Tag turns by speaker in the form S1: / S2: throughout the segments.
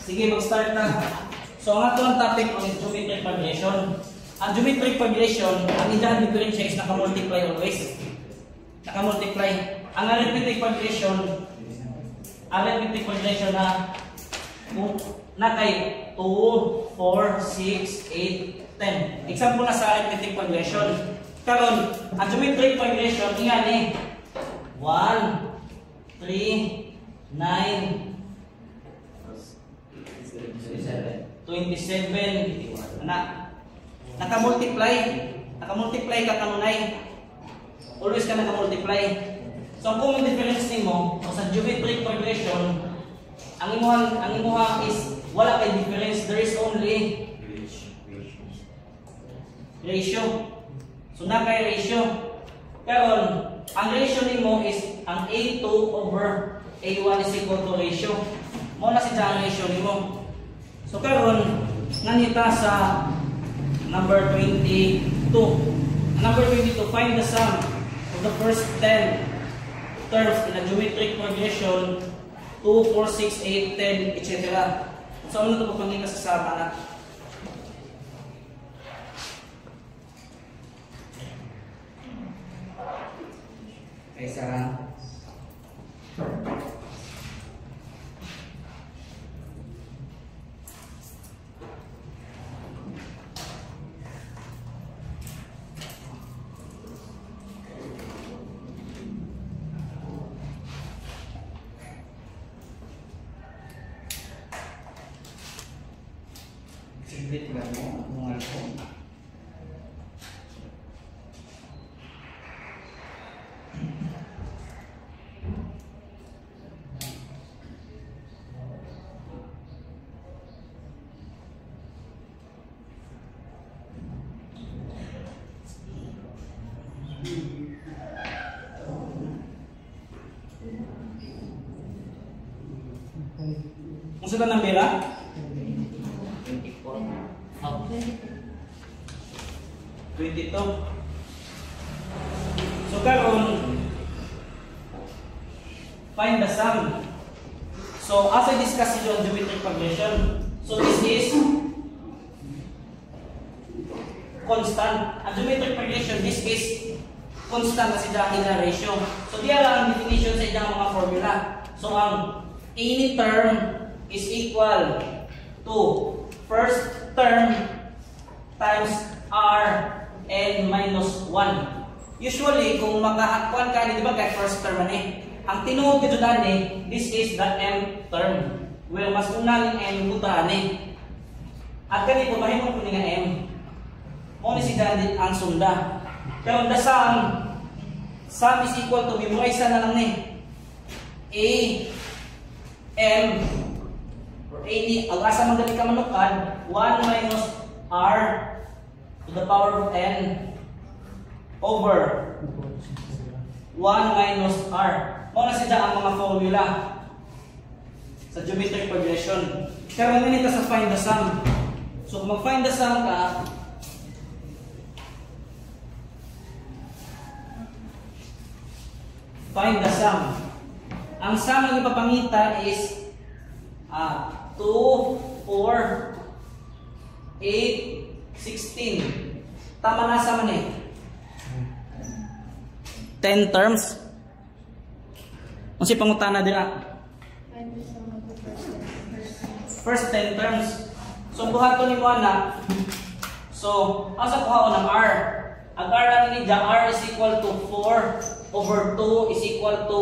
S1: Sige, mag-start na. So, ang ato ang topic is geometric progression. Ang geometric progression, ang idahan differential is naka-multiply always. Naka-multiply. Ang arithmetic progression na kay 2, 4, 6, 8, 10. Example na sa arithmetic progression. Karon, ang geometric progression, iyan eh. 1, 3, 9, 27. Naka-multiply ka kanunay. Always ka naka-multiply. So ang common difference nimo sa geometric progression, ang imuha is wala kay difference, there is only ratio. So na kay ratio. Karon ang ratio nimo is ang A2 over A1 is equal to ratio. Mo na si ang ratio nimo. So karon nganita sa number 22. Number 22, find the sum of the first 10 terms in a geometric progression 2, 4, 6, 8, 10, etc. So ano ito pagpangin ka sa sama na? Okay, sarang. Siglit lang mo ang alcohol. Kung saan ang bira? 22. So karon find the sum. So as I discussed on geometric progression, so this is constant. Ang geometric progression, this is constant kasi dahil na ratio. So diya lang ang definition sa ilang mga formula. So ang any term is equal to first term times r n minus 1. Usually, kung makahakuan ka, di ba, kahit first term man ang tinuod ka dyan this is the m term. Well, mas unang m butaan At ganito, mahimong ko nga m. Muna si Dandit ang sunda. Pero the sum is equal to, memorize na lang a, m, or a, ang asa magaling ka manukad, 1 minus r to the power of n over 1 minus r. Muna siya ang mga formula sa geometric progression. Pero ganito sa find the sum. So kung mag-find the sum ka, find the sum. Ang sum ang ipapangita is 2, 4, 8, 16. Tama na sa man 10 terms. Kung si pangutana dira. First 10 terms. So buhat ko ni mo na. So, asa kuha ng r? Ang r natin ni r is equal to 4 over 2 is equal to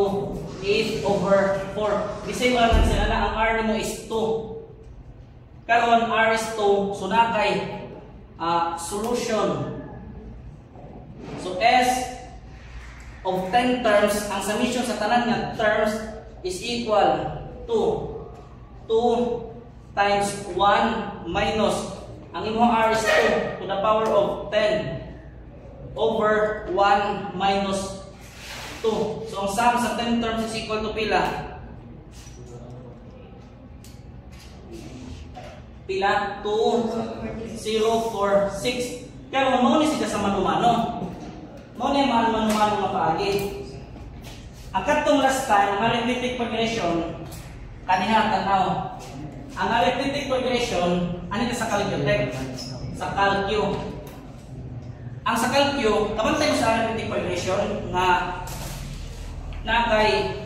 S1: 8 over 4. Bisay mo lang sila na ang r nimo is 2. Karon r is 2, so na kay solution. So S of 10 terms, ang summation sa tanan nga terms is equal to 2 times 1 minus ang imong r is 2 to the power of 10 over 1 minus 2. So ang sum sa 10 terms is equal to pila? Pila? 2, 0, 4, 6. Kaya mo ni siya sa manumano. Mo ni manumano nga paagi. Ang katong last time, ang arithmetic progression, kaniha tanaw. Ang arithmetic progression, ano ito sa calcutech? Sa calcu. Ang sa calcu, kabantay mo sa arithmetic progression na kay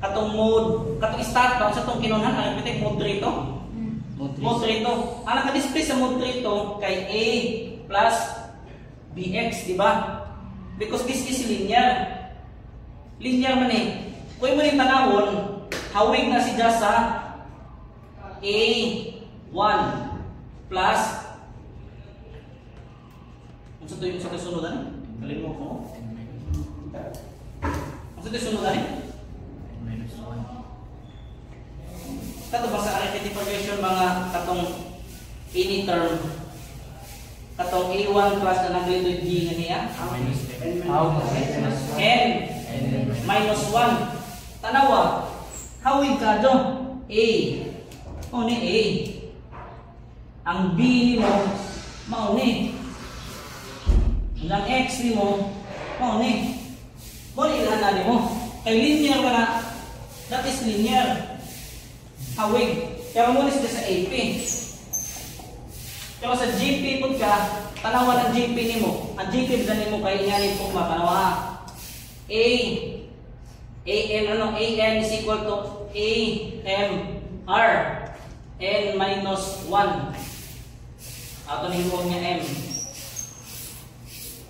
S1: katong mode, katong start ba sa tong kinunhan arithmetic mode 3 to? Mode 3 to. Ang naka-display sa mode 3 to kay a plus bx, di ba? Because this is linear. Linear man eh. Kung mo rin tanawon, hawig na siya sa a1 plus ano sa ito yung sa sunudan? Kalimutan ko. Ano sa ito yung sunudan eh? Kato ba sa arithmetic progression mga katong any term katong a1 plus na naglitoy d nga niya n minus 1 tanawa hawig ka do a o ni a ang b ni mo mao ni ang x ni mo mao ni mo ni ilan na mo kay linear ka na, that is linear hawig. Kaya mo ni sa AP. Kaya sa GP pud ka, tanawan ang GP nimo. Ang GP ba nimo kay ingani po mapanawa. AN is equal to AMR n minus 1. Ato ni mo niya m.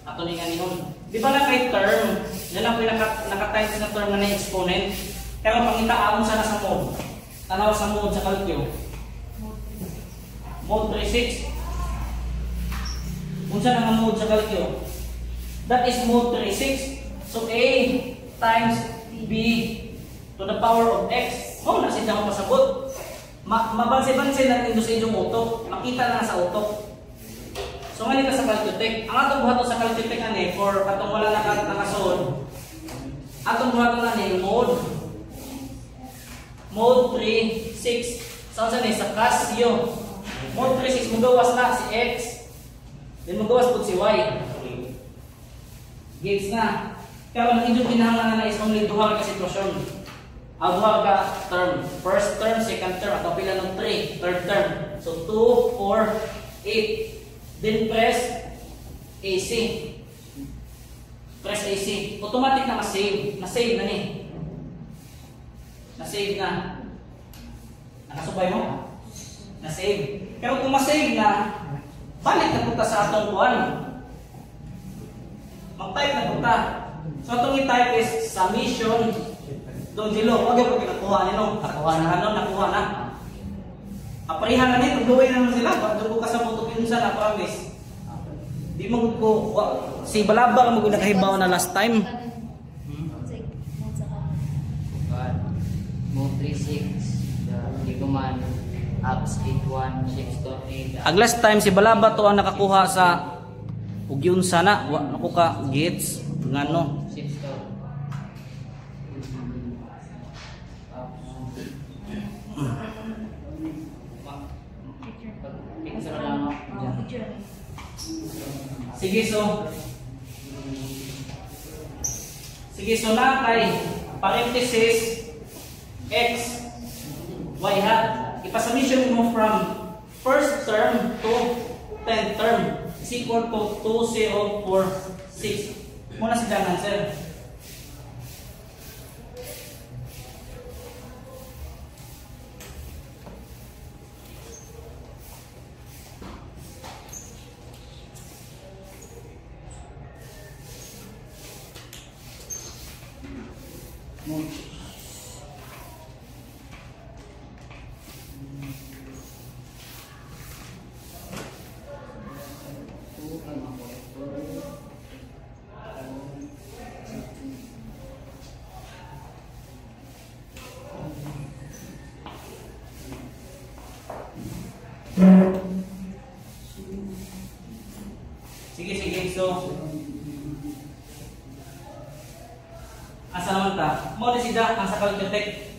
S1: Ato ni ganihon. Di ba na kay term, yan ang naka-times na term na exponent. Pero pangitaon sana sa mode. Tanaw sa mode sa calcu. Mode 36. Unsa na nga mode sa calcu? That is mode 36. So A times B to the power of X. Oh, nasi siya mapasabot. Mabansi-bansi natin doon sa inyong utok. Makita na sa utok. So ngayon ka sa calcutech. Ang atong buhaton sa calcutech ani for katong wala nakasuod. Atong buhaton ani Mode 3, 6. Saan ni sa Casio. Mode 3, 6. Magawas na si X. Then magawas po si Y. Gets na. Kaya ang inyong kinahanglan na is only duha ka sitwasyon. Duha ka term. First term, second term. At pila ng 3. Third term. So 2, 4, 8. Then press AC. Press AC. Automatic na ma-save. Na-save na ni. Na-save na. Nakasubay mo? Na-save. Pero kung ma-save na, balik na punta sa atong kuwan. Mag-type na punta. So itong i-type is summation. Doon dilo. Huwag yung pagkakakuha nino. Nakuha na. Aparihan na nito. Pagluway na naman sila. Doon ko kasabutok yun sa na-promise. Di mo ko. Si Balaba ka nakahibaw na last time.
S2: Move 3-6, di ko man up speed 1, 6.8.
S1: Ag last time si Balaba to ang nakakuha sa ugyon sana, wa nako ka gets ngano.
S2: 6 to. Picture lang ako. Sige so na kay parenthesis X, Y hat. Ipasummation mo from first term to 10th term is equal to 2, 0, 4, 6. Muna si Dan answer. Sige. So, asa naman ta? Mo ni sida ang sa calcutech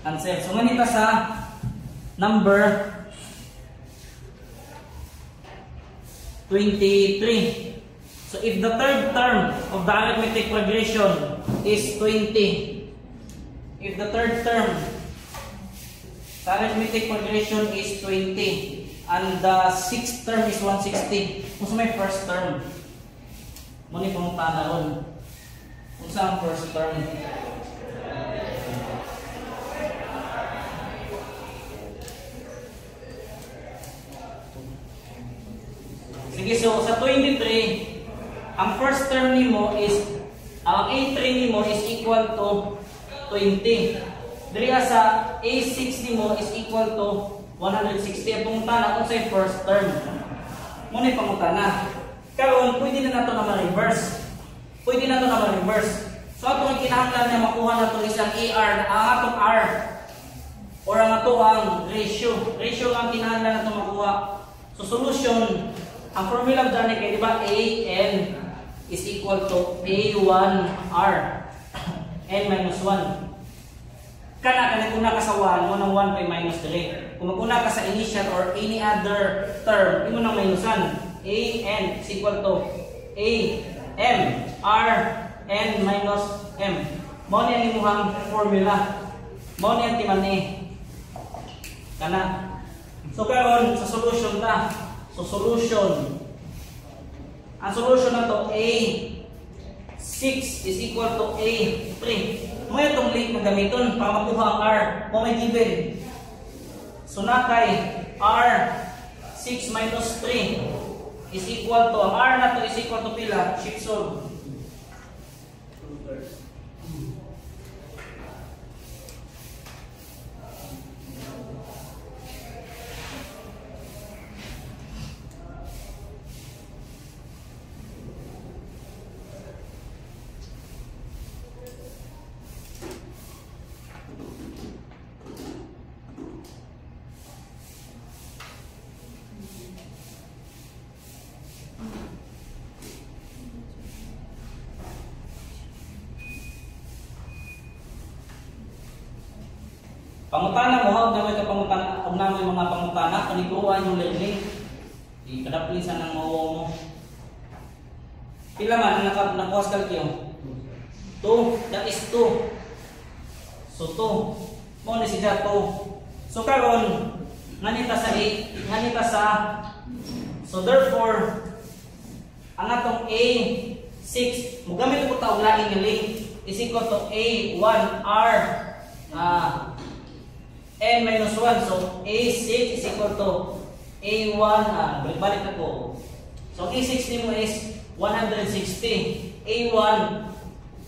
S2: answer. So manita sa number 23. So if the third term of the arithmetic progression is 20, if the third term
S1: Sa arithmetic progression is 20. And the sixth term is 160. Kung sa may first term, muna pumunta na ron. Kung sa first term. Sige, so sa 23, ang first term nimo is, ang A3 nimo is equal to 20. Diriya sa A6 nimo is equal to 160. Ang pangutana kung sa first term. Muna yung pangutana. Karon, pwede na nato na ma-reverse. Pwede na ito na ma-reverse. So, itong kinahanglan niya makuha na ito isang AR, ang atong R, or ang ito ang ratio. Ratio ang kinahanglan na ito makuha. So, solution, ang formula dyan ay, di ba, AN is equal to A1R, N minus 1. Kana kung ka sa 1, mo ng 1 pa minus 3. Kung mag-una ka sa initial or any other term, imo nang minusan. AN is equal to A M R N minus M. Mo ni ang imuhang formula. Mo ni ang timani. Kana. So karon sa solution ta. So solution. Ang solution na to A6 is equal to A3. Mo itong link na gamiton para makuha ang R. Mo may given. So na kay R6 minus 3 is equal to, ang R na to is equal to pila? Shift solve. Pangutana mo, huwag naman ito pangutana, huwag naman yung mga pangutana, kaniguan yung learning. Ikadapin sa nang mawawang mo. Pila man ang nakuha sa kalkyo? 2, that is 2. So 2. Mo na siya 2. So karon nganita sa 8, nganita sa, so therefore, ang atong A6, mugamit ko taong laing yung link, is equal to A1R, N minus 1. So, A6 is equal to A1, balik na po. So, A6 nimo is 160. A1,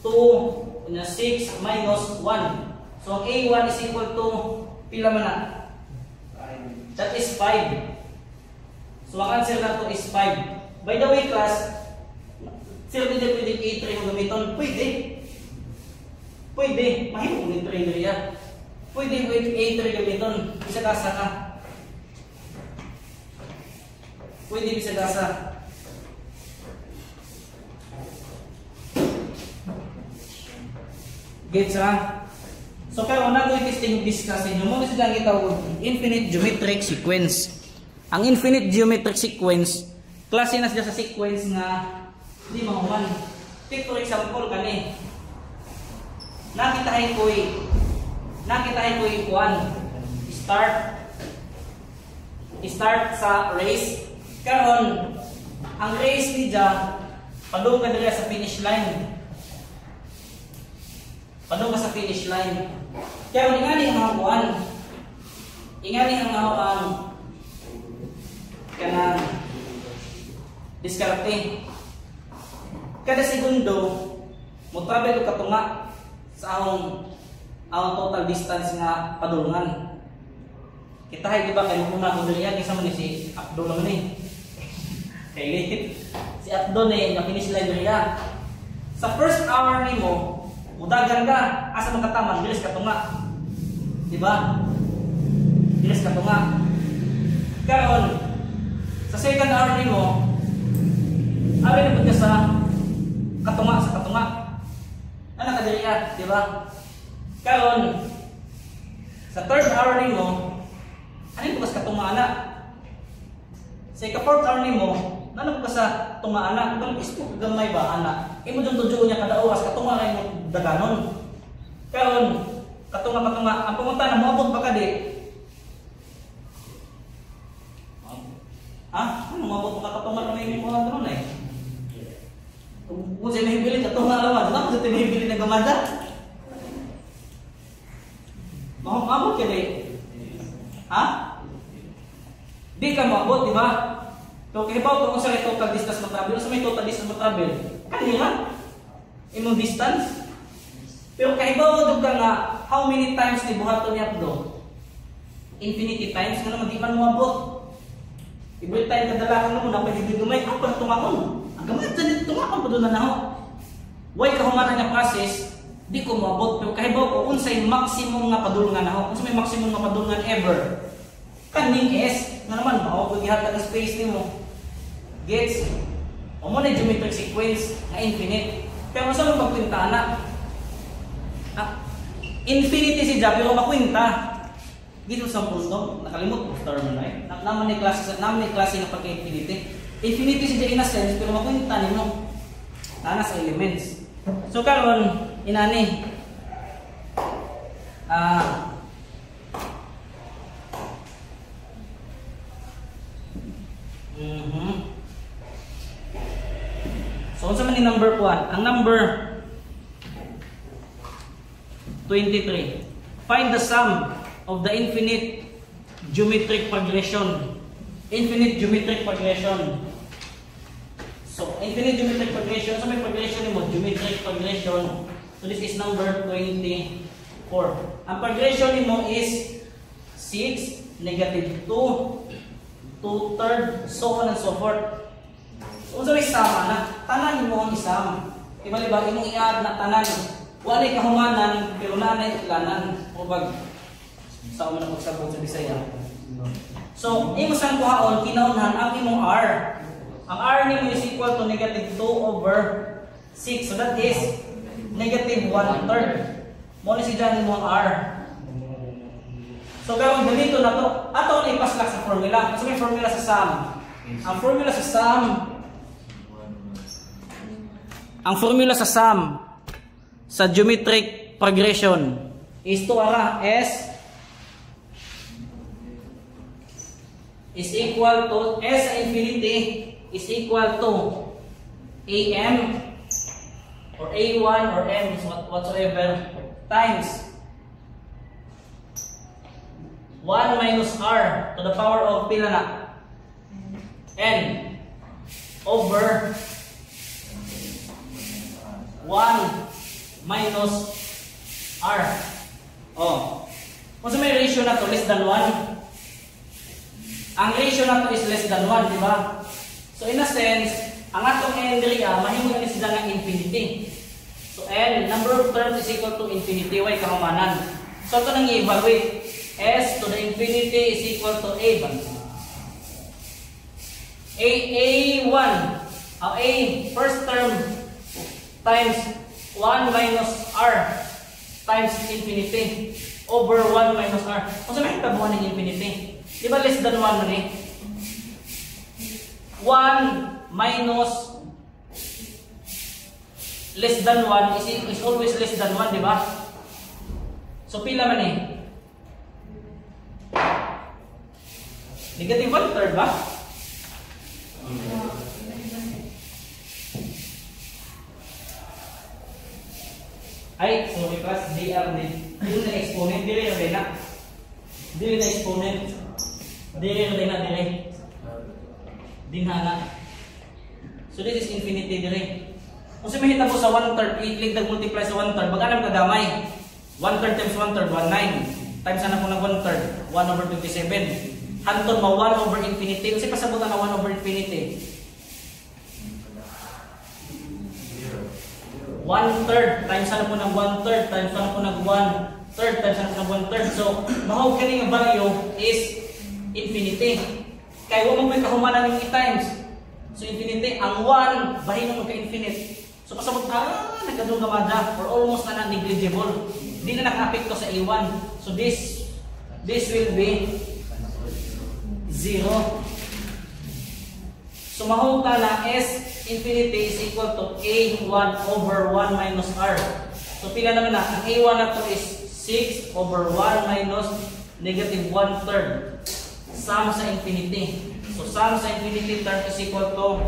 S1: 2, 6 minus 1. So, A1 is equal to, pila man na? That is 5. So, ang answer na to is 5. By the way, class, sir, pwede A3 mo gamiton? Pwede. Pwede. Mahirap kung A3 niya. Pwede with A3 gamiton. Bisa kasa ka. Pwede bisa kasa. Gets ha? So kaya una ko i-testing discussion nyo. Muna silang itawag infinite geometric sequence. Ang infinite geometric sequence, klase na siya sa sequence nga di mahuman. Take for example kani. Nakitahin ko start sa race. Karon ang race ni ja padung ka dira sa finish line. Padung ka sa finish line. Karon ingani ang kuan. Ingani ang kana diskarte. Kada segundo mo travel ka tunga sa ang total distance nga padulungan. Kita hay di ba kay muna ko diri yan isa man si Abdul man ni. Kay si Abdul ni nga finish line diri. Sa first hour nimo, mudagan ka asa man kataman diris ka tunga. Di ba? Diris ka tunga. Karon sa second hour nimo, abi na pud sa katunga. Ana ka diri di ba? Karon sa third hour nimo, ano po ka tunga ana? Sa fourth hour nimo, ano po sa tunga ana? Kung ispo gamay ba ana? Imo jud tudyo niya kada oras katunga kay mo daganon. Karon katunga ang pumunta na moabot pa ka di Ano mabot makakatungan na may mga ganun eh. Kung siya may bili, katungan naman. Ano kung siya may bili na gamada? Mabot ka rin. Ha? Di ka mabot, di ba? So, kahibaw kung sa may total distance matravel, sa may total distance matravel, kanina, imong distance. Pero kahibaw doon ka nga, how many times ni buhaton niya do? Infinity times, nga naman di man mabot. Every time kadalakan mo na pwede dumay, ang pagtungakon. Ang gamay, dyan tungakon pa doon na naho. Why kahumanan nga process, di ko mabot. Pero kahibaw ko, unsay maximum nga padulungan naho. Unsay may maximum nga padulungan ever. Kaning S, nga naman, makapaghihatag ang space ni mo. Gets? O mo na yung geometric sequence na infinite. Pero saan mo magkwinta na? Infinity si Javi, pero makwinta. Dito sa punto, nakalimot ko term na eh. Naman ni klase ng pagka-infinity. Infinity si Javi in a sense, pero makwinta nimo. Tana sa elements. So karon inani. So, unsa man ni number 1? Ang number 23. Find the sum of the infinite geometric progression. Infinite geometric progression. So, infinite geometric progression. So, may progression mo, geometric progression. So, this is number 24. Ang progression mo is 6, -2, 2/3, so on and so forth. So, unsa may sama na? Tanan mo ang isama. Diba, imong i-add na tanan. Walay kahumanan, pero nanay ilanan. O bag, sa umang pagsabot sa Bisaya. So, imo sang kuhaon, kinaunhan ang imong R. Ang R nimo is equal to -2/6. So, that is -1/3. Mo ni si dyan mo ang R. So, gawin ganito na to. Ato na ipaslak sa formula. Kasi may formula sa sum. Ang formula sa sum sa geometric progression is to ara S is equal to S infinity is equal to AM or A1 or M whatsoever times 1 minus R to the power of pila na N over 1 minus R. Oh. Kung sa may ratio na to less than 1, ang ratio na to is less than 1, di ba? So in a sense, ang atong N area, mahimo na sila ng infinity. So N, number of terms is equal to infinity, y kahumanan. So ito nang i-evaluate. S to the infinity is equal to A. A1, A, first term, times 1 minus R times infinity over 1 minus R. Kung sa may tabuhan ng infinity, di ba less than 1 man eh? 1 minus less than 1 is always less than 1, di ba? So pila man eh? Negative 1/3 ba? Ay, sorry class, DR din. Dili na exponent, dili na. Dili na exponent. Dili na dire. Dinhala. So this is infinity dire. Kung sa mahita mo sa 1/3, i-ligdag multiply sa 1/3, mag-anam ka gamay. 1/3 times 1/3, 19. Times na po ng 1/3, 1/27. Hanton mo 1 over infinity. Kasi pasabutan na 1 over infinity. 1/3 times ano po ng 1/3 times ano po ng 1/3 times ano po ng 1/3. So, mahawag ka ng value is infinity. Kaya huwag mo may kahumanan yung i-times. So, infinity. Ang 1, bahin mo ka-infinite. So, pasabot nagkadong gamada or almost na negligible. Hindi na naka-apekto sa A1. So, this will be 0. So, mahawag ka na S infinity is equal to A1 over 1 minus R. So, pila naman na. Ang A1 na to is 6 over 1 minus -1/3. sum sa infinity. So sum sa infinity term is equal to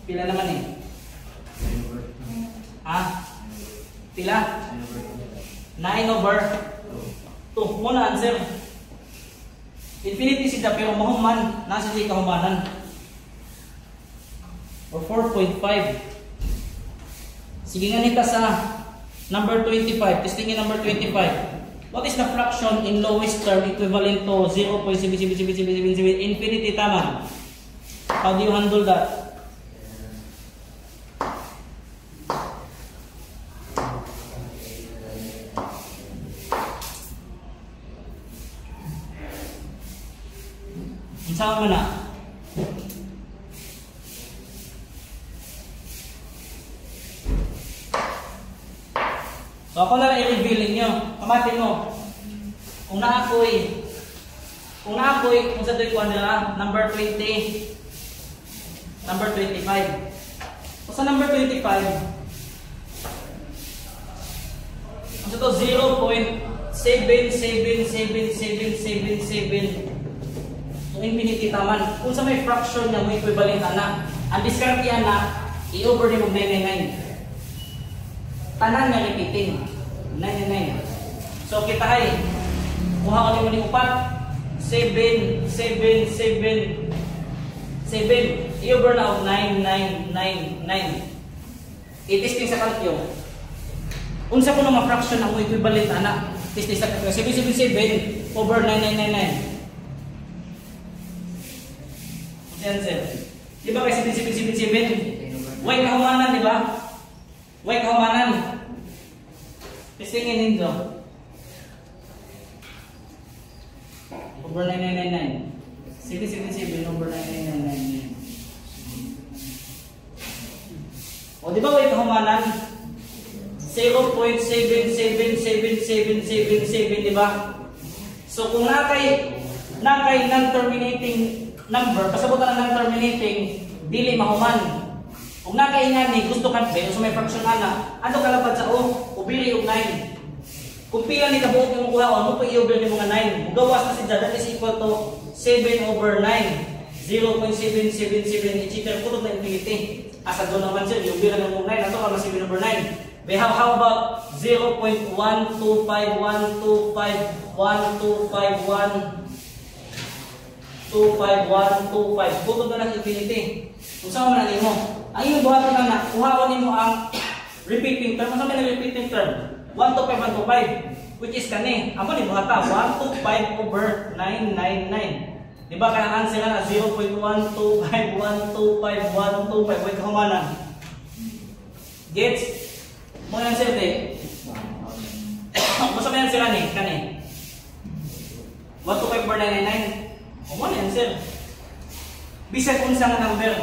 S1: pila naman eh? Pila? 9 over 2. Muna answer. Infinity sida pero mahuman. Nasa di kahumanan. Or 4.5. Sige nga nita sa number 25. Testingin number 25. What is the fraction in lowest term equivalent to 0.777777 infinity? Tama. How do you handle that? Sama mo na. So ako na lang i-reveal ninyo. Kamatin mo. Kung naakoy, kung sa ito'y kuha nila, number 20, number 25. So sa number 25, ang ito 0.77777. So infinity taman. Kung sa may fraction niya mo equivalent na, ang discard yan na i-over ni mo 999. Tanan nga repeating 999. So kita ay kuha ko ni upat 7 i-over na og 9999. I-testing sa kalkyo. Unsa ko na fraction ang mo equivalent ana? Testing sa kalkyo 777 over 9999. Answer. Di ba kay 7777? Why kahumanan, di ba? Why kahumanan? Testingin nito. Over 9999. 777 over 9999. O di ba why kahumanan? 0.77777, di ba? So kung nakay non-terminating number, pasabutan ng terminating, dili mahuman. Kung nakaingan ni gusto kan pero so may fraction ana, ano kalapad sa ubili og 9. Kung pila ni kabuok yung kuhaon, mo pa i-over ni mga 9. Mugawas na si that is equal to 7 over 9. 0.777 i-cheater puro na infinity. Asa doon naman sir, i-over na mo 9, ato ka 7 over 9. How about 0.125125125 25125 butod na ng infinity. Kung saan mo na mo, ang iyong buhaton lang na kuhawanin mo ang repeating term. Kung saan mo na repeating term 125 which is kani amo ni buhata 125 over 999. Diba kaya ang answer na 0.125125125 wait kahumanan. Gets? Mo yung answer de kung saan mo yung answer kani 125 over 999. Ano yan, sir? Bisag kung saan nga number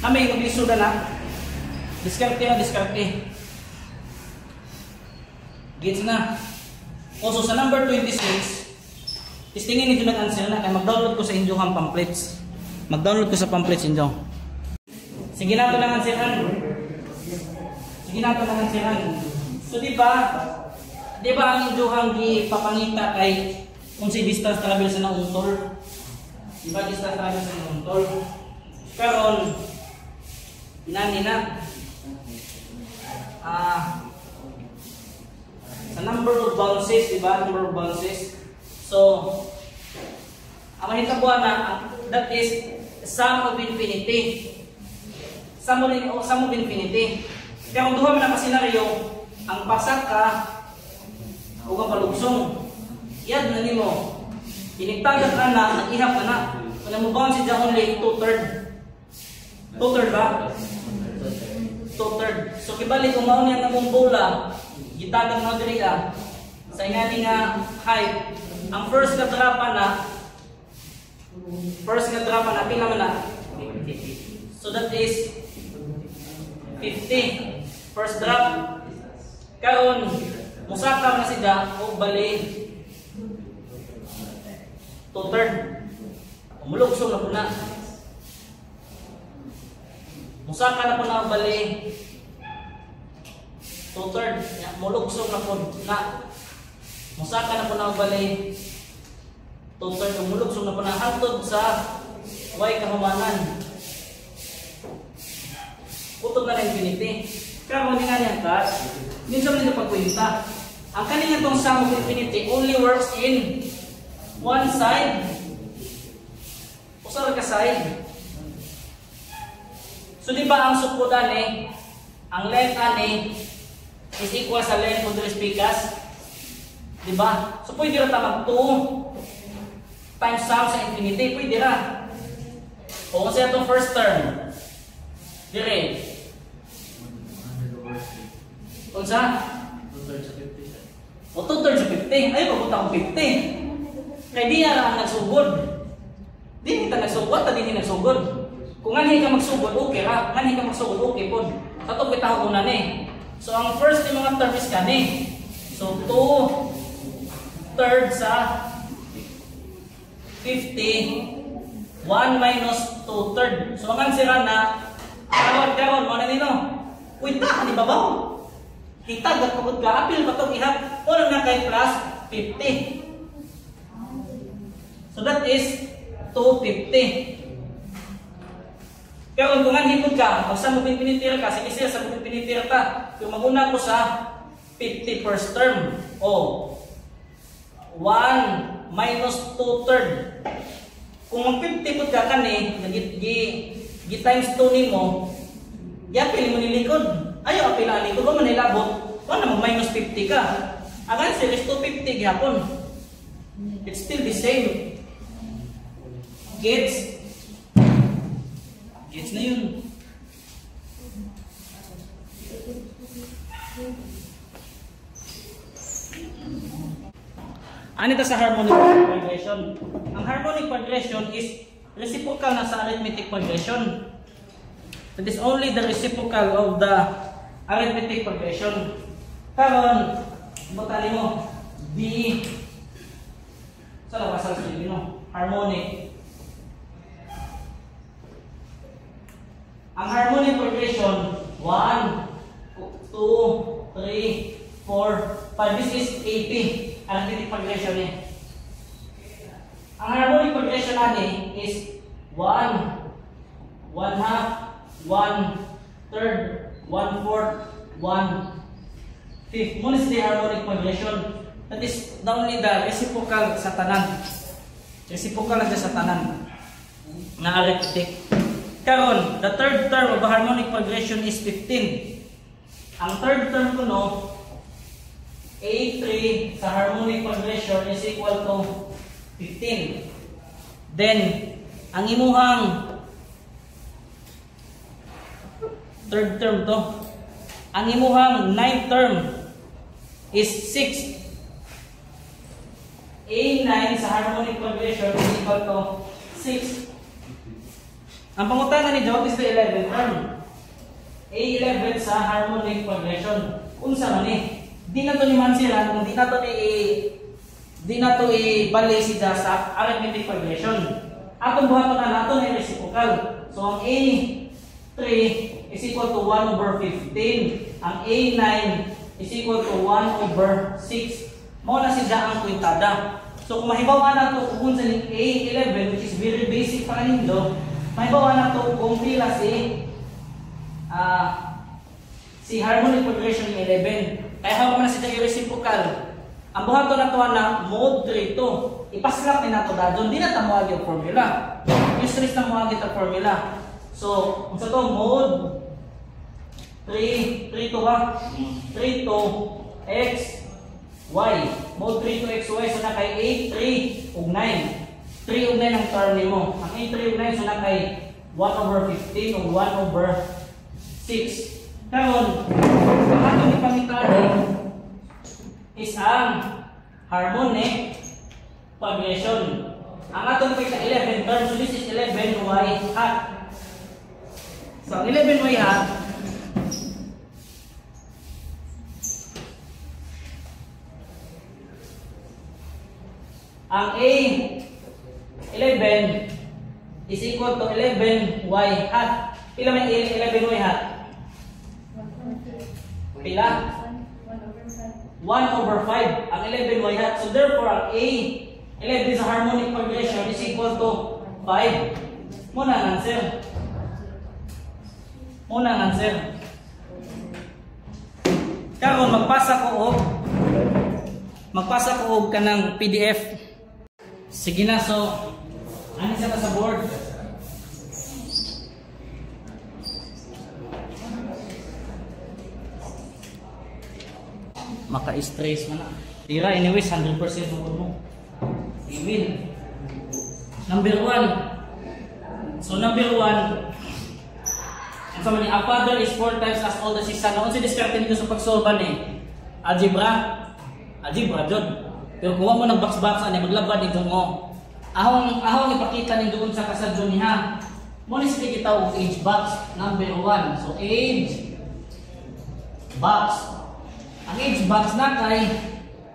S1: na may iso na diskarte na diskarte. Gets na. Also sa number 26, testingin nito nag-answer na kaya mag-download ko sa inyo ang pamphlets. Mag-download ko sa pamphlets inyo. Sige na ito ng answeran. Sige na ito ng answeran. So di ba ang inyohang gipapangita kay kung si distance travel sa nauntol? Diba distance travel sa nauntol? Karon inani na sa number of bounces, diba? Number of bounces. So ang mahitabuan na that is sum of infinity. Sum of infinity. Kaya kung duha man ang senaryo, ang pasak ka o ang palugsong, yan na nimo. Inigtagat ka na, nag-ihap ka na. Kung mo bounce siya only 2/3. 2/3 ba? 2/3. So kibalik kung mauna yan namong bola, gitagang na diri sa ingani nga height. Ang first na drapa na pila man na? So that is 50. First drop. Karon musaka na siya o bali 2/3. Umulugsong na po na. Musaka na po na bali 2/3. Mulugsong na po na. Musaka na po na bali 2/3 ang mulog. So napanahantod sa y kahumanan. Utod na infinity. Kaya kung hindi nga niyang class, minsan mo pagkwenta. Ang kanina itong sum of infinity only works in one side. Usar ka side. So di ba ang supudan ang length ani is equal sa length of the spikas? Di ba? So pwede ra ta mag 2 times sum sa infinity, pwede ra. O kasi itong first term. Dire. Unsa?
S2: 2/3 sa 50.
S1: O 2/3 sa 50. Ay, papunta ko 50. Kaya di na ang nagsugod. Di kita nagsugod, ta di nagsugod. Kung nga ka magsugod, okay ra. Nga ka magsugod, okay po. Kato kita ko una ni. So, ang first yung mga term is kani. So, 2/3 sa 50. 1 minus 2/3. So, ang answer na, karon mo na nino. Kuita, di ba ba? Kita, gagkabot ka, apil ba itong ihap? Unang na kay plus 50. So, that is 250. Kaya kung hipod ka, kung saan mo pinitira ka, sige siya, saan mo pinitira ka. Kung maguna ko sa 50 first term, o 1 minus 2/3. Kung mag-50 po ka kani, times 2 ni mo, yapil mo nilikod. Ayaw, apil na likod, kung manilabot, kung na mag-minus 50 ka. Ang answer is 250 gihapon. It's still the same. Gets? Gets na yun. Ano ito sa harmonic progression? Ang harmonic progression is reciprocal na sa arithmetic progression. It is only the reciprocal of the arithmetic progression. Karon, butali mo, D, sa labasal sa libino, harmonic. Ang harmonic progression, 1, 2, 3, 4, 5. This is AP. Arithmetic progression Ang harmonic progression natin is 1, 1/2, 1/3, 1/4, 1/5. Muna the harmonic progression. That is only the reciprocal sa tanan. Reciprocal lang sa tanan na arithmetic. Karon, the third term of the harmonic progression is 15. Ang third term ko no, A3 sa harmonic progression is equal to 15. Then, ang imuhang third term to, ang imuhang ninth term is 6. A9 sa harmonic progression is equal to 6. Ang pangutangan ni Jot is the 11th term. A11 sa harmonic progression. Unsa man di na to ni mansiran, kung di na to ibalik si sa arithmetic progression. Atong buhaton na nato na reciprocal. So ang A3 is equal to 1/15. Ang A9 is equal to 1/6. Mao na si ang kwintada. So kung mahibaw na to kung sa A11, which is very basic pa kanindo, mahibaw na to kung pila si harmonic progression ni 11. Kaya hawak na siya reciprocal. Ang buhaton na to na mode 3 to. Ipaslap ni nato dadon, di na ta moagi ang formula. Useless na moagi ta formula. So, kung sa to mode 3 to ha? 3 to x y. Mode 3 to x y so na kay A3 ug 9. 3 ug 9 ang term nimo. Ang A3 ug 9 so na kay 1/15 ug 1/6. Karon, ang atong ipangitari is ang harmonic progression. Ang atong ipangita 11 term, so this is 11y hat. So, ang 11y hat, ang A11 is equal to 11y hat. Pila may 11y hat? Pila? 1/5. Ang 11y hat. So therefore, ang A11 11 sa harmonic progression is equal to 5. Muna ang answer. Karon magpasa ko og kanang PDF. Sige na, so ano siya sa board? Maka-stress man na. Tira, anyways, 100% mo. Even. Number 1. So, number 1. Ang sabi niya, a father is 4 times as old as his son. Kung si-discard nito sa pag-solve ni algebra, Jod. Pero kung mo ng box-box, maglabad nito mo. Ahong ipakita nito doon sa kasadyo niya. Muna sige kita o age box. Number 1. So, age box. Ang age box na kay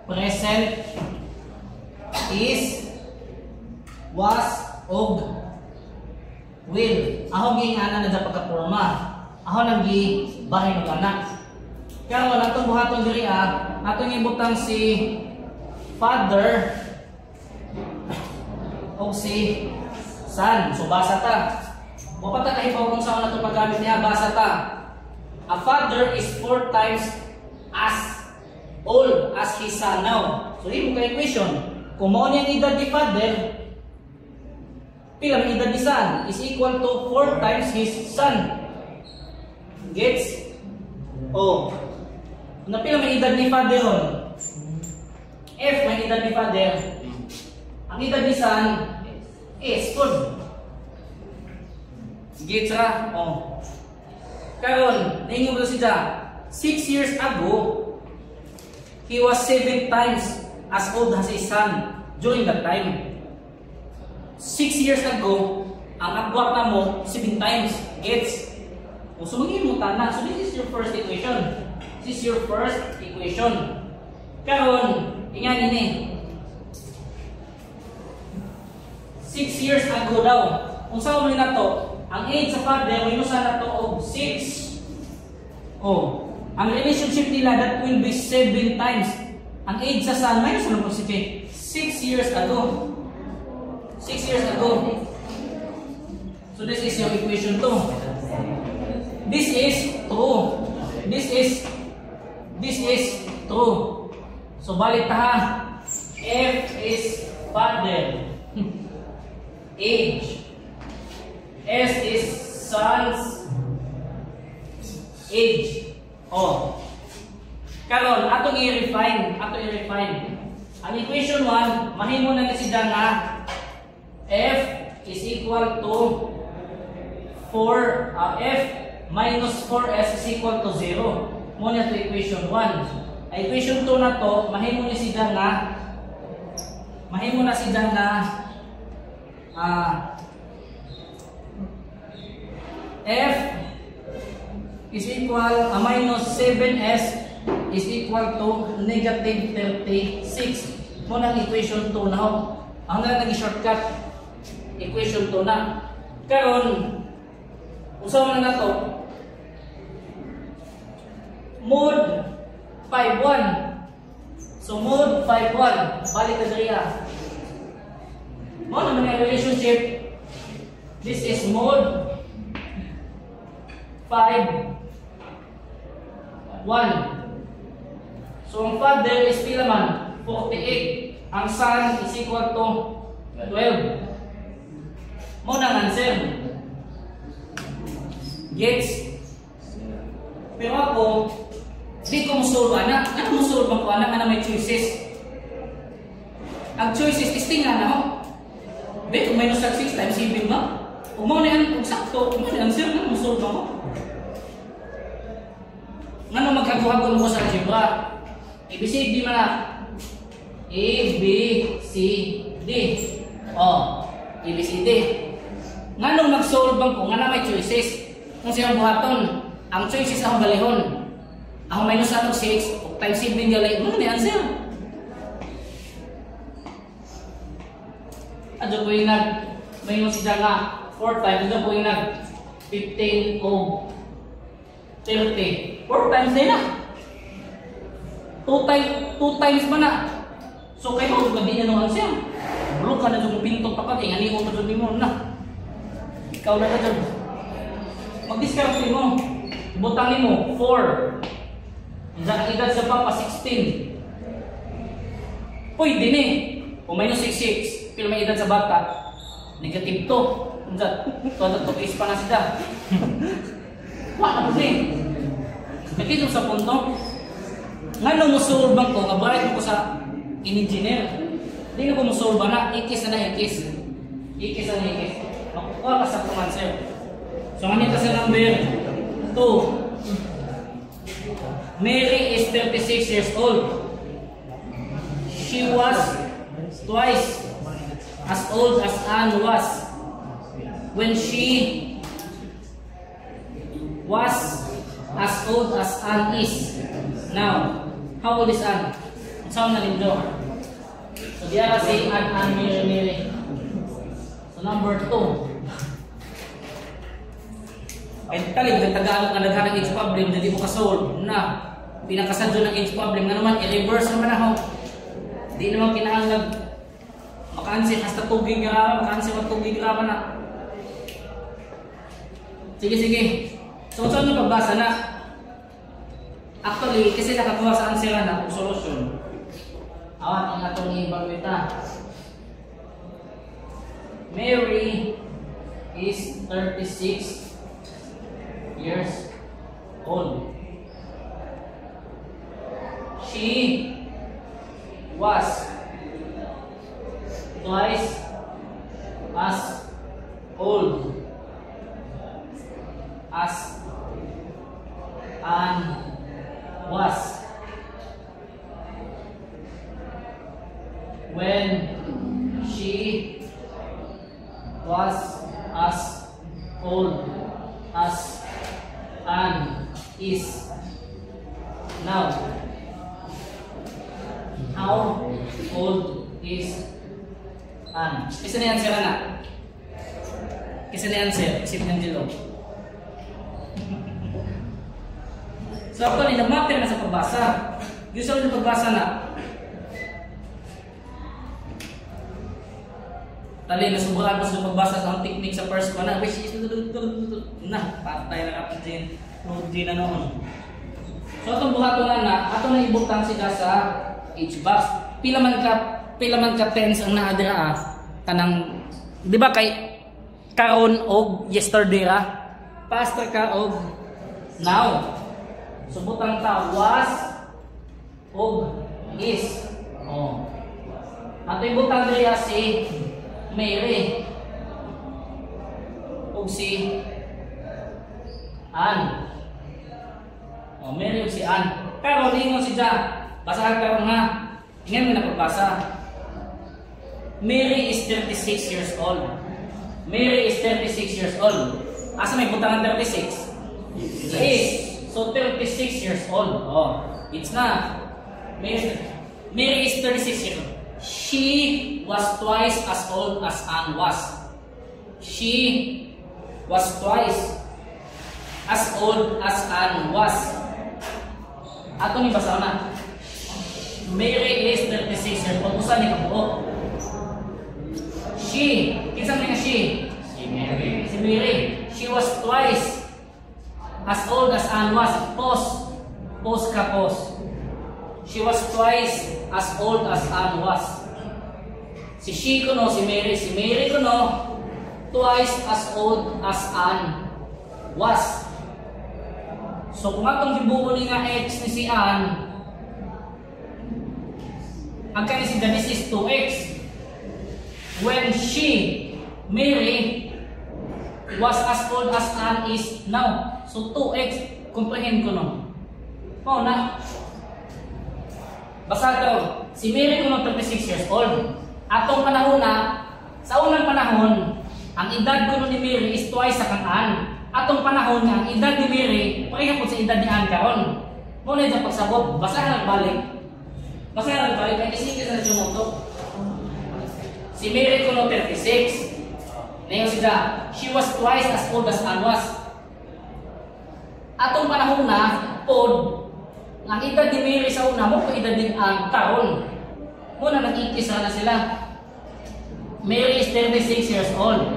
S1: present is, was, og, will. Ako giingana na dyan pagkaporma. Ako nang gibahin ng anak. Kaya wala itong buhaton diri atong ibutang si father o si son. So basa ta. Wapata kahibaw kung saan na ito paggamit niya. Basa ta. A father is 4 times as old as his son now. So imo ka equation. Kung mao niyang edad ni father, pila ang edad ni son is equal to 4 times his son. Gets? Oh. Na pila may edad ni father ron? F may edad ni father. Ang edad ni son is good. Gets ra? Oh. Karon, naingon mo siya. 6 years ago, he was 7 times as old as his son during that time. 6 years ago, ang agwat na mo 7 times. Gets? So mag-imutan na. So this is your first equation. Karon, ingan ini. 6 years ago daw. Kung saan mo na to, ang age sa father, minusan na to og 6. Oh, ang relationship nila, that will be 7 times. Ang age sa son, minusan na po si 6 years ago. 6 years ago. So this is your equation 2. This is true. This is true. So balik ta ha. F is father. Age. S is son's age. Oh. Karon atong i-refine. Ang equation 1, mahimo na ni siya nga F is equal to 4, F minus 4S is equal to 0. Muna to equation 1. Ang equation 2 na to, mahimo na siya nga F is equal, minus 7S is equal to negative 36. Muna ang equation 2 na ho. Ang nag-shortcut, equation 2 na. Karon, usaw na to. Mode 5-1. So mode 5-1. Balik na diriya. Mo naman ang relationship. This is mode 5-1. So ang father is pila man? 48. Ang son is equal to 12. Mo nang answer. Gets? Pero ako, di ko musolve anak. Ano musolve ako anak na may choices? Ang choices is tingnan na ho. Di kung minus 6 times 7 ba? Kung mo na yan, kung sakto, kung mo na answer, ano musolve ako? Nga magkaguhagon mo sa algebra. ABCD man na. A, B, C, D. Oh, ABCD. Nga nung mag-solve ko, nga na may choices. Kung siyang buhaton, ang choices ang balihon. Ang minus atong 6, times 7 galay, ano na answer? Adyo po yung minus siya nga 4 times, adyo po yung 15 o 30. 4 times na na. 2 times man na. So kayo, hindi niya nung answer. Bro ka na dyan, pinto pa ka, ani mo dyan mo na. Ikaw na ka dyan. Mag-discount mo. Butangin mo, 4. Ang edad sa papa, 16. Pwede ni. O minus 66. Pero may edad sa bata, negative 2. Ito is pa na sila. Wala po ni. Nakita sa punto. Nga nung musulban ko, ngabarit ko sa in-engineer. Hindi na ko musulban na, ikis na ikis. Ikis na ikis. Makukuha ka sa answer. So, ganito sa number 2. Mary is 36 years old. She was twice as old as Anne was when she was as old as Anne is now. How old is Anne? Saan na lindo? So, diya kasi Anne, Mary. So, number 2. Ay talib ng Tagalog ang naghanang age problem, hindi mo kasolve na pinakasadyo ng age problem nga naman, i-reverse naman ako. Hindi naman kinahanglan makaansin hasta tugig nga, makaansin matugig nga na. Sige. So, saan nyo pagbasa na? Actually, kasi nakakuha sa answer na kung solusyon. Awat ang atong i-evaluate. Mary is 36 years old. She was twice as old as Anne was when she was as old as Anne is now. How old is Anne? Kasi na answer na. Kasi na answer. Isip ng dilo. So actually, nag-mapper na sa pagbasa. Usually na pagbasa na. Tali, nasubukan ko sa pagbasa sa technique sa first ko na. Which is, na, patay na kapit din. Hindi na noon. So itong buhaton na, ato na ibutang sila sa H-box. Pila man ka tense ang naadira kanang, di ba kay karon og yesterday ra, past ka og now. So butang ta was og is. Oh. Ato ibutang diri si Mary og si Anne. Oh, Mary og si Anne. Pero lingon si Ja. Basahan ka nga. Ngayon mo na pagbasa. Mary is 36 years old. Mary is 36 years old. Asa may butangan 36? Is. So 36 years old. Oh, it's na. Mary is 36 years old. She was twice as old as Anne was. She was twice as old as Anne was. Ato ni basa na. Mary is 36 years old. Usa ni kabuo. She, kinsa man nga she? Si Mary. Si Mary. She was twice as old as Anne was. Pause. She was twice as old as Anne was. Si she kuno, si Mary. Si Mary kuno, twice as old as Anne was. So kung atong gibuo ni nga x ni si Anne, ang kani si Janice is 2x. When she, Mary, was as old as Anne is now. So 2x, comprehend ko no. Oh na. Basta daw, si Mary ko 36 years old. Atong panahon na, sa unang panahon, ang edad ko ni Mary is twice sa kang Anne. Atong panahon nga, ang edad ni Mary, pareha po sa edad ni Anne karon. Muna yung pagsabot, basta nagbalik. Basta nagbalik, ay isikis na sumuto. Si Mary ko 36. Ngayon siya, she was twice as old as Anne was. Atong panahon na, pod, ang edad ni Mary sa una mo, kung edad ni Anne karon. Muna nag-ikis na sila.
S2: Mary is 36 years old.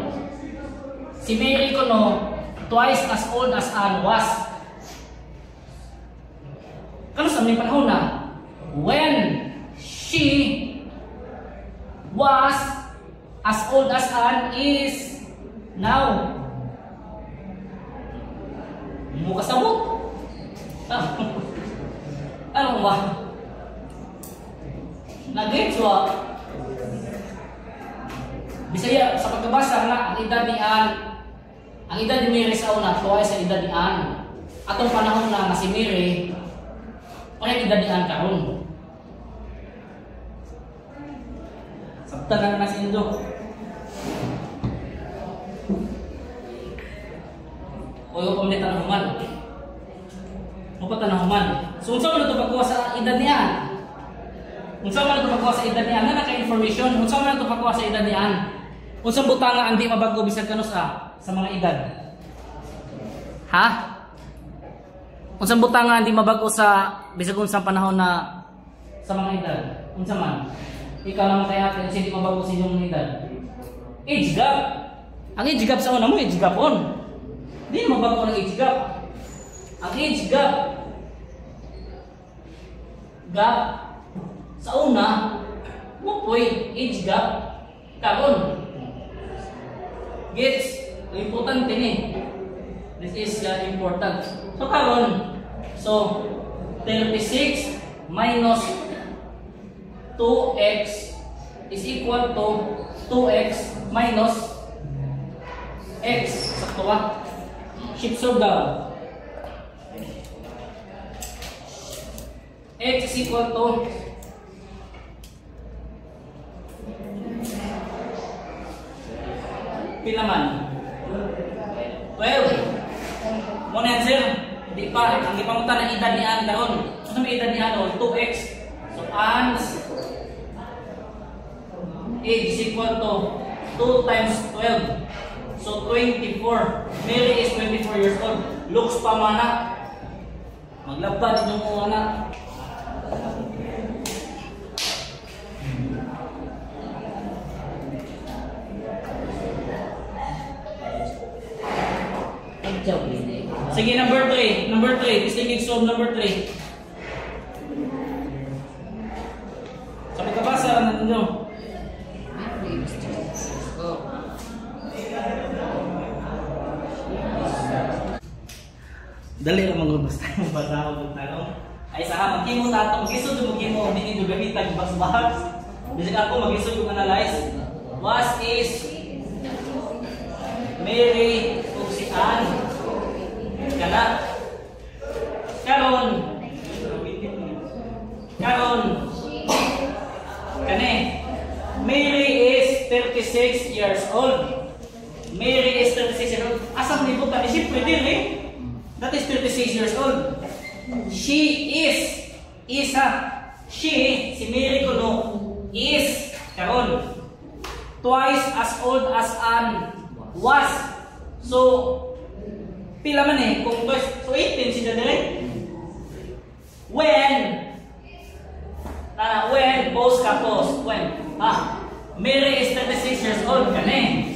S2: Si Mary kuno twice as old as Anne was. Kano sa mga panahon na? When she was as old as Anne is now. Mo kasabot? Ano ba? Nag-gets wa? Bisaya sa pagkabasa na ang edad ni Anne, ang edad ni Mary sa una twice sa edad ni Anne. Atong panahon na si Mary pareha edad ni Anne karon. Sabta na sa indo. O yung pamilitan ng human. Mapatan ng human. So, unsa man ito pagkuha sa edad ni Anne? Unsa man ito pagkuha sa edad ni Anne? Na naka-information. Unsa man ito pagkuha sa edad ni Anne? Unsang butanga ang di mabago bisan kanus sa mga edad? Ha? Unsang butanga ang di mabago sa bisan unsang panahon na sa mga edad? Unsa man? Ikaw naman kaya kasi hindi mabago sa inyong edad. Age gap. Ang age gap sa una mo, age gap on. Hindi naman bago ng age gap. Ang age gap sa una mo po'y age gap karon. Gets? Importante ni. This is important. So karon, so 36 minus 2x is equal to 2x minus x. Sakto ba? Shift daw. X is equal to pila man? 12. Mo na answer. Di pa ang ipamutan ng edad ni Anne karon. Ano may edad ni Anne? 2x. So Anne's age is equal to 2 times 12. So 24. Mary is 24 years old. Looks pa mana. Maglabad yung mga anak. Sige, number 3. Number 3. Distinguish solve number 3. Sa pagkabasa na ninyo. Dali lang maglabas tayo ng basa o magtanong. Ay sa mag-imo tato, mag-isod yung mag-imo, hindi nyo gamitan box-box. Bisig ako mag-isod yung analyze. Was is Mary o si Anne? Kana. Karon. Kane. Mary is 36 years old. Mary is 36 years old. Asam ni buta ni si pwede eh. That is 36 years old. She si Mary kuno is karon twice as old as Anne was. So pila man eh kung twice, so 18 sila dire. When post when Mary is 36 years old kane.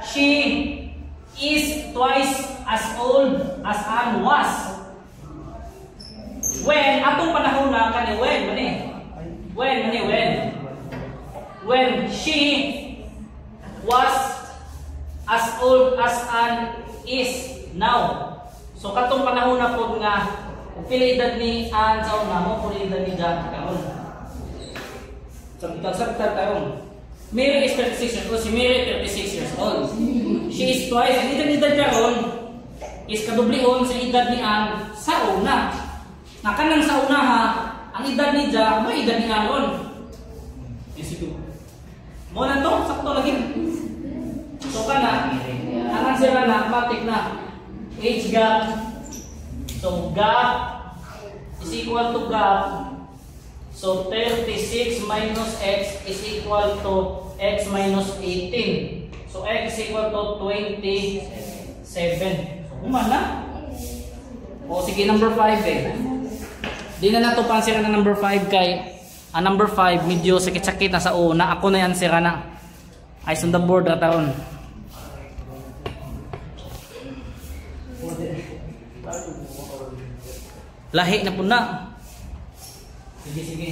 S2: She is twice as old as Anne was. When atong panahon na kani when she was as old as Anne is now. So katong panahon na pod nga pila edad ni Anne sa una mo pila edad ni John karon. Sabta tayo. Mary is 36 years old. Si Mary 36 years old. She is twice. Ang edad karon is kadublion sa edad ni Anne sa una. Nga kanang sa una ha, ang edad ni John, may edad ni Aaron. Isito. Mo na to, sakto lagi. So kana, ang answer na matik na. Age gap. So gap is equal to gap. So 36 minus x is equal to x minus 18. So x is equal to 27. So kumana. O sige, number 5 eh. Di na nato pansira na number 5 kay number 5 medyo sakit-sakit na sa una. Ako na yan sira na.
S1: Eyes on the board kataon. Lahi na po na. Sige, sige.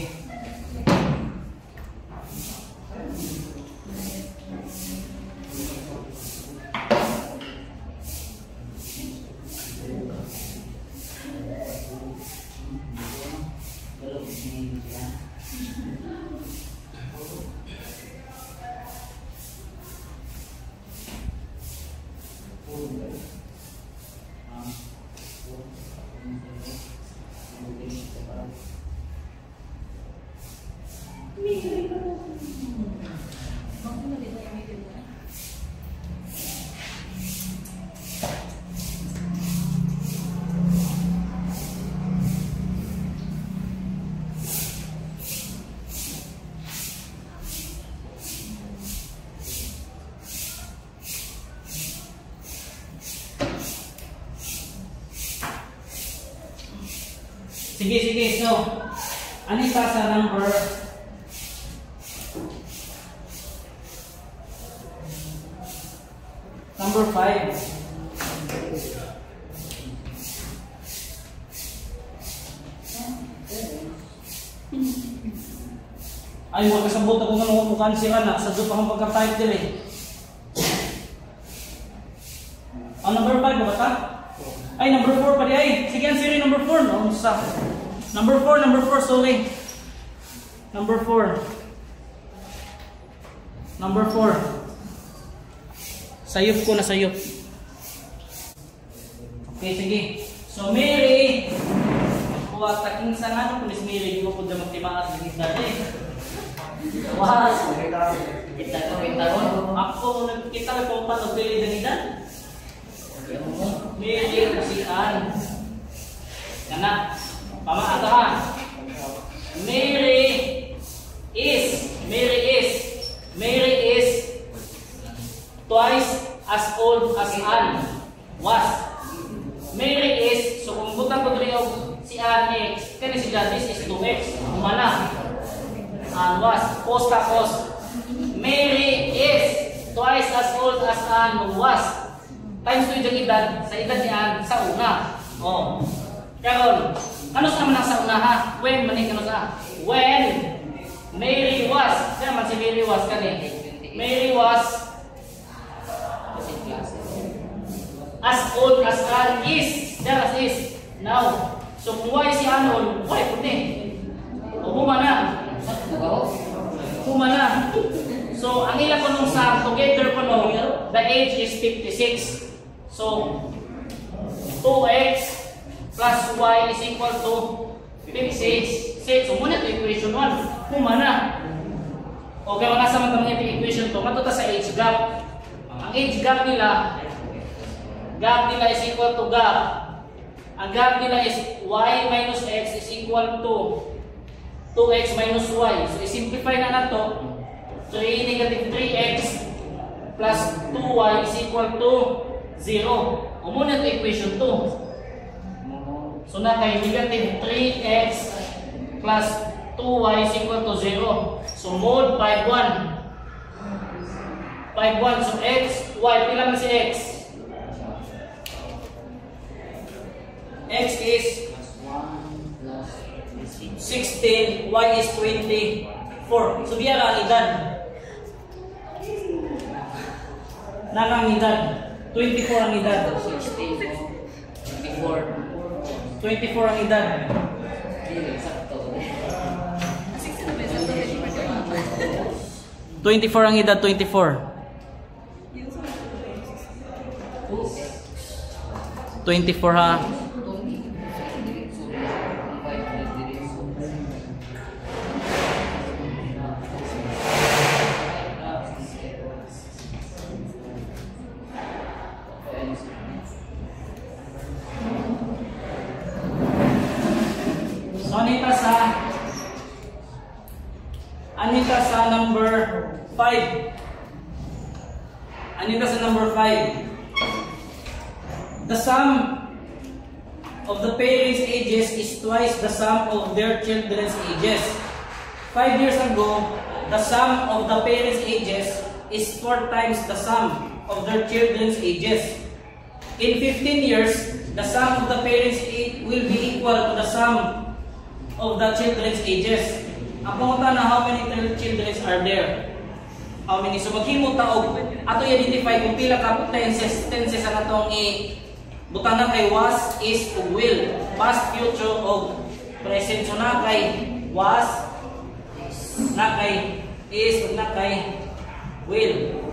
S1: Sige, sige. So, ano yung sa number? Number 5. Ay, huwag kasabot ako nga mga mukhaan sila na. Sa doon pa kang pagka-type din eh. Number 5 ba ka? Ay, number 4 pa di ay. Sige, ang siri number 4. No? Number 4, sorry. Number 4. Number 4. Sayop ko na sayop. Okay, sige. So, Mary. Kuha taking sa nga no, Miss Mary. Di mo po dyan magtimaas. Hindi dati. Was. Kita ko, kita ko. Ako, kita ko pa nagpili danidan. Mary si Ann. Kana. Pamaata ha. Mary is twice as old as Ann was. Mary is, so kung butang ko rin si Ann X, kaya si this is 2X. Umana. Ann was. Post tapos. Mary is twice as old as Ann was. Times 2 yung edad, sa edad ni Ann, sa una. Oh. Karon, ano sa naman ang sa una ha? When, maning ano sa? When Mary was, saan naman si Mary was kani? Mary was as old as Ann is. There as is. Now, so kung why si Ann, why po ni? Huma na. Huma na. So, ang ilang ko nung sa together ko nung, the age is 56. So, 2x plus y is equal to 56. So, muna ito equation 1. Huma na. Okay, wala sa mga itong equation 2. Matuta sa age gap. Ang age gap nila is equal to gap. Ang gap nila is y minus x is equal to 2x minus y. So, i-simplify na nato. So, i-negative 3x plus 2y is equal to 0. Muna ito equation 2. So, na kay negative 3x plus 2y is equal to 0. So, mod 5,1. 5,1. So, x, y. Pila man si x? X is 16, y is 24. So, diya ang edad. Nakang edad. 24 ang edad. 24 ang edad. 24 ang edad, 24. 24 ha. So, anita sa number 5. Anita sa number 5. The sum of the parents' ages is twice the sum of their children's ages. 5 years ago, the sum of the parents' ages is 4 times the sum of their children's ages. In 15 years, the sum of the parents' age will be equal to the sum of the children's ages. Ang pangutan na how many children are there? How many? So maghimo ta og ato identify kung pila ka tenses ang atong butang na kay was, is, ug will. Past, future, ug present. So na kay was, na kay is, ug na kay will.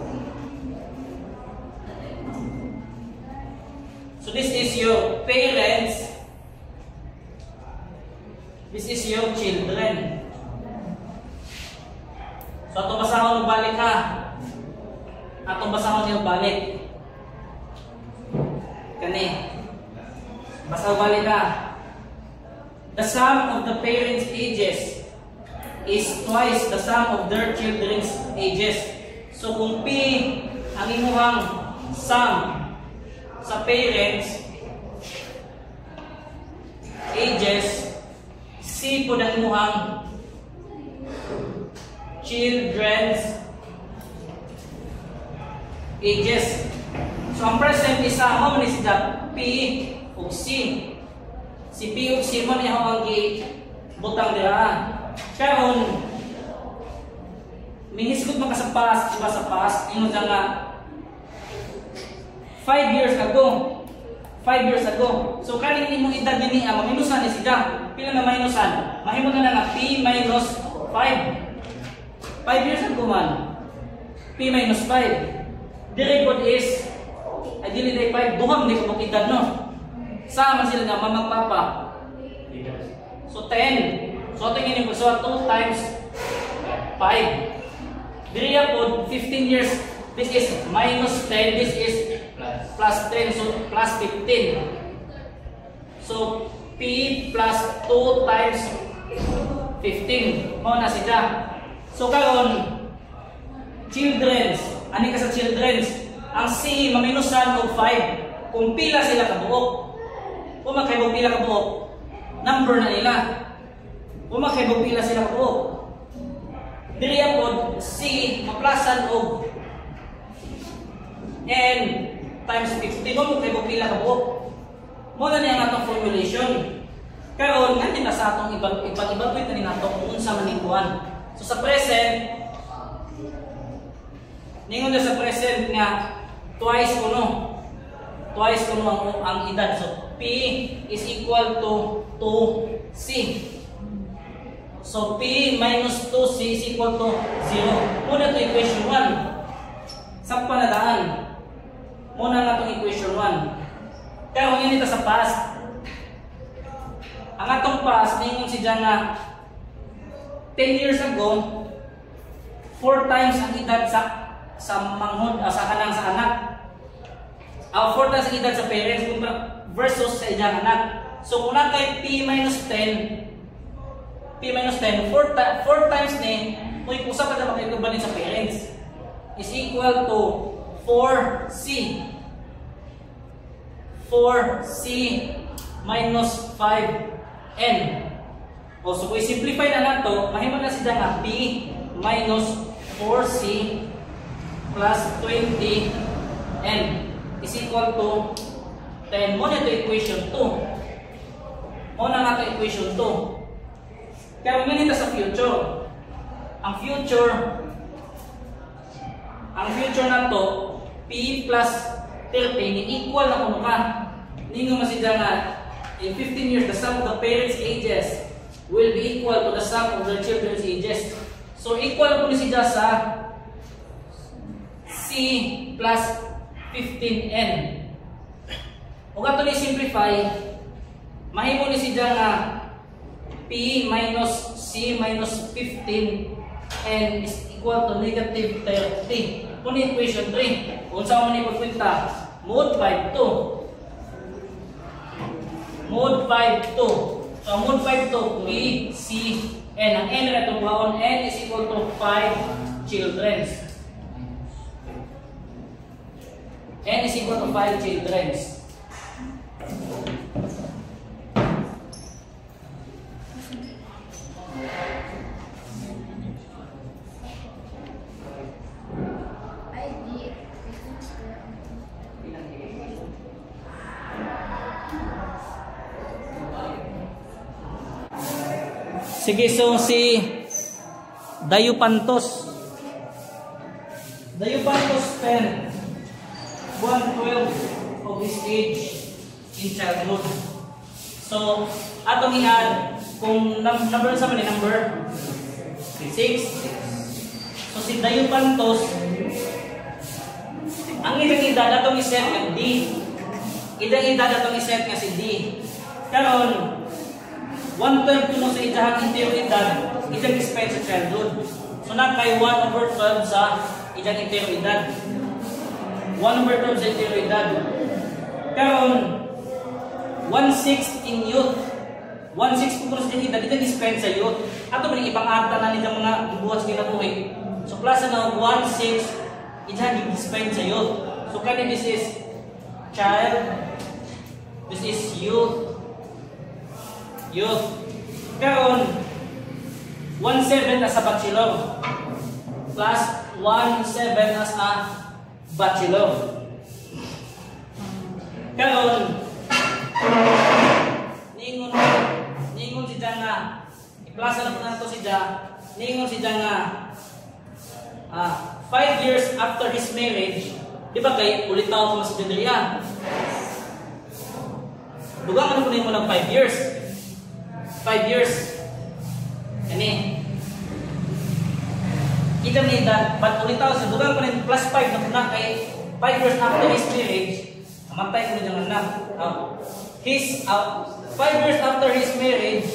S1: So this is your parents. This is your children. So atong basahon og balik ha. Atong basahon niyo balik. Kani. Basa og balik ha. The sum of the parents' ages is twice the sum of their children's ages. So kung P ang imuhang sum sa parents ages, C po ang imuhang children's ages. So ang present isa mo man isda P ug C. Si P ug C mo niya ang butang dira. Karon minisgot man ka sa past, diba sa past, ingon nga 5 years ago. 5 years ago. So kaning imong edad dinhi maminusan ni siya. Pila na minusan? Mahimo na nga P minus 5. 5 years ago man. P minus 5. Dire pod is dili day 5 duham ni ko edad no. Sama sila nga mama papa. So 10. So tingin ni so 2 times 5. Dire pod 15 years. This is minus 10. This is plus 10. So plus 15. So P plus 2 times 15. Mo na siya. So karon children's, ani ka sa children's, ang C maminusan og 5. Kung pila sila ka buok. Kung makaibog pila ka buok, number na nila. Kung makaibog pila sila ka buok. Dili pod C maplasan og n times 15. Kung makaibog pila ka buok. Mo na niya atong formulation. Karon nga na sa atong ibang-ibang ni nato kung unsa man ikuan. So sa present, ningon na sa present nga twice kuno ang edad. So P is equal to 2C. So P minus 2C is equal to 0. Muna to equation 1. Sakpa na daan. Muna nga itong equation 1. Kaya kung yun ito sa past, ang atong past, ningon si Jan nga 10 years ago, 4 times ang edad sa manghod, sa kanang sa anak. 4 times ang edad sa parents versus sa iyang anak. So kung na kay P minus 10, 4 times ni, kung ipusa pa na makikubalik sa parents, is equal to 4C. 4C minus 5N. So kung i-simplify na nato, mahimo na siya nga P minus 4C plus 20N is equal to 10. Mo na ito equation 2. Mo na nga ito equation 2. Kaya kung ganito sa future, ang future na to, P plus 30 ni equal na kuno ka. Ningo masidya nga, in 15 years, the sum of the parents' ages will be equal to the sum of their children's ages. So equal po ni siya sa C plus 15N. Kung ato ni simplify, mahimo ni siya nga P minus C minus 15N is equal to negative 30. Kung ni equation 3, kung saan mo ni pagpunta, mode 5 to. Mode 5 to. So mode 5 to, P, C, N. Ang N na itong baon, N is equal to 5 children. N is equal to 5 children. Sige, so si Dayupantos spent 1/12 of his age in childhood. So, atong i-add, kung number sa man number 6. So, si Dayupantos, ang ilang edad atong iset nga D. Ilang edad atong iset nga si D. Karon, 1/12 kuno sa ijahang intero edad, ilang spend sa childhood. So, nakay 1/12 sa ijang intero edad. 1/12 sa intero edad. Karon, 1/6 in youth. 1/6 po sa edad, ilang spend sa youth. Ato ba ibang ata na nilang mga buwas kinabuhi. So, plus na 1/6, ijang spend sa youth. So, kani this is child, this is youth. Karon, 1/7 as a bachelor. Plus 1/7 as a bachelor. Karon, ningon si Jan nga, i-plus na po nato si Jan, ningon si Jan nga, 5 years after his marriage, di ba kay ulit tao ko mas Jandria? Dugang ano po ningon ng 5 years? 5 years. Ini. Kita ni edad, but ulit tao sa dugang pa rin plus 5 na puna kay 5 years after his marriage, namatay ko na anak. 5 years after his marriage,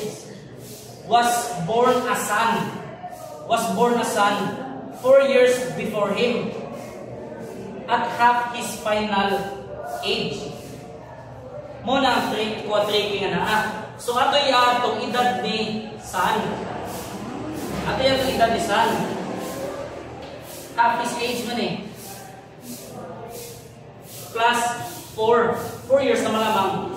S1: was born a son. 4 years before him. At half his final age. Muna ang tricky nga na. So ato itong edad ni son. Ato itong edad ni son. Half his age man eh. Plus 4 years na malamang.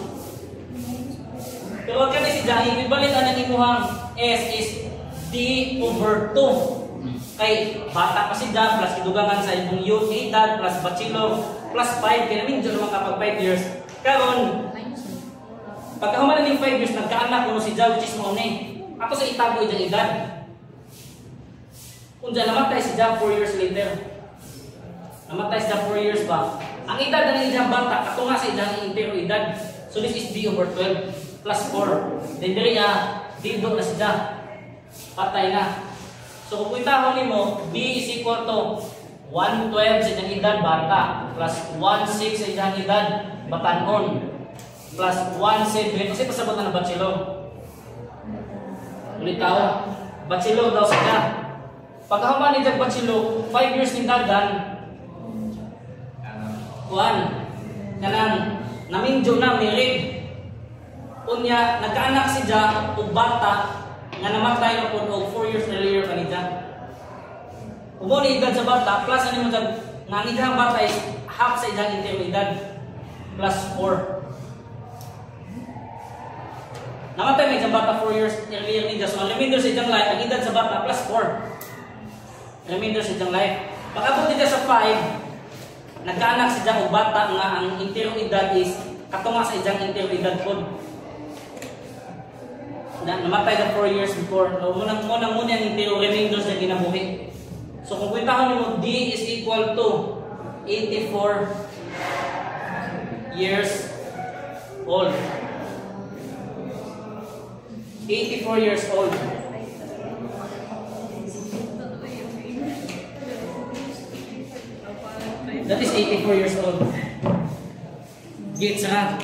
S1: Pero wag ka na si Jahi, ibalit na imuhang S is D over 2. Kay bata pa si Jan, plus idugangan sa ibong youth, edad, plus bachelor, plus 5. Kaya namin dyan naman kapag 5 years. Karon, pagkahuman na ng 5 years, nagkaanak ko si Jan, which is mo ni. Ako sa itago yung edad. Kung dyan namatay si Jan 4 years later. Namatay si Jan 4 years ba? Ang edad na ng Jan bata, ako nga sa Jan intero edad. So this is D over 12 plus 4. Then diri dito na si Jan. Patay na. So kung itahon ni mo, B is equal to 1/12 sa iyang edad bata plus 1/6 sa iyang edad batanon plus 1/7 kasi pasabot na ng bachelor. Ulit tao, bachelor daw siya. Pagkahuman ni Jack bachelor, 5 years ni dagan, kanang namindyo na married. Unya nagkaanak si Jack ug bata nga namatay na po 4 years earlier kanita. Umo ni edad sa bata plus ani mo nga ang edad bata is half sa edad intero edad plus 4. Namatay may sa bata 4 years earlier ni so ang remainder sa edad life ang edad sa bata plus 4. Remainder sa edad life. Pag-abot nila sa 5, nagkaanak si Jack ug bata nga ang intero edad is katunga sa edad intero edad pod. Namatay na 4 years before. Muna ang intero remainder sa ginabuhi. So kung kwentahon mo, D is equal to 84 years old. 84 years old. That is 84 years old. Gets ha?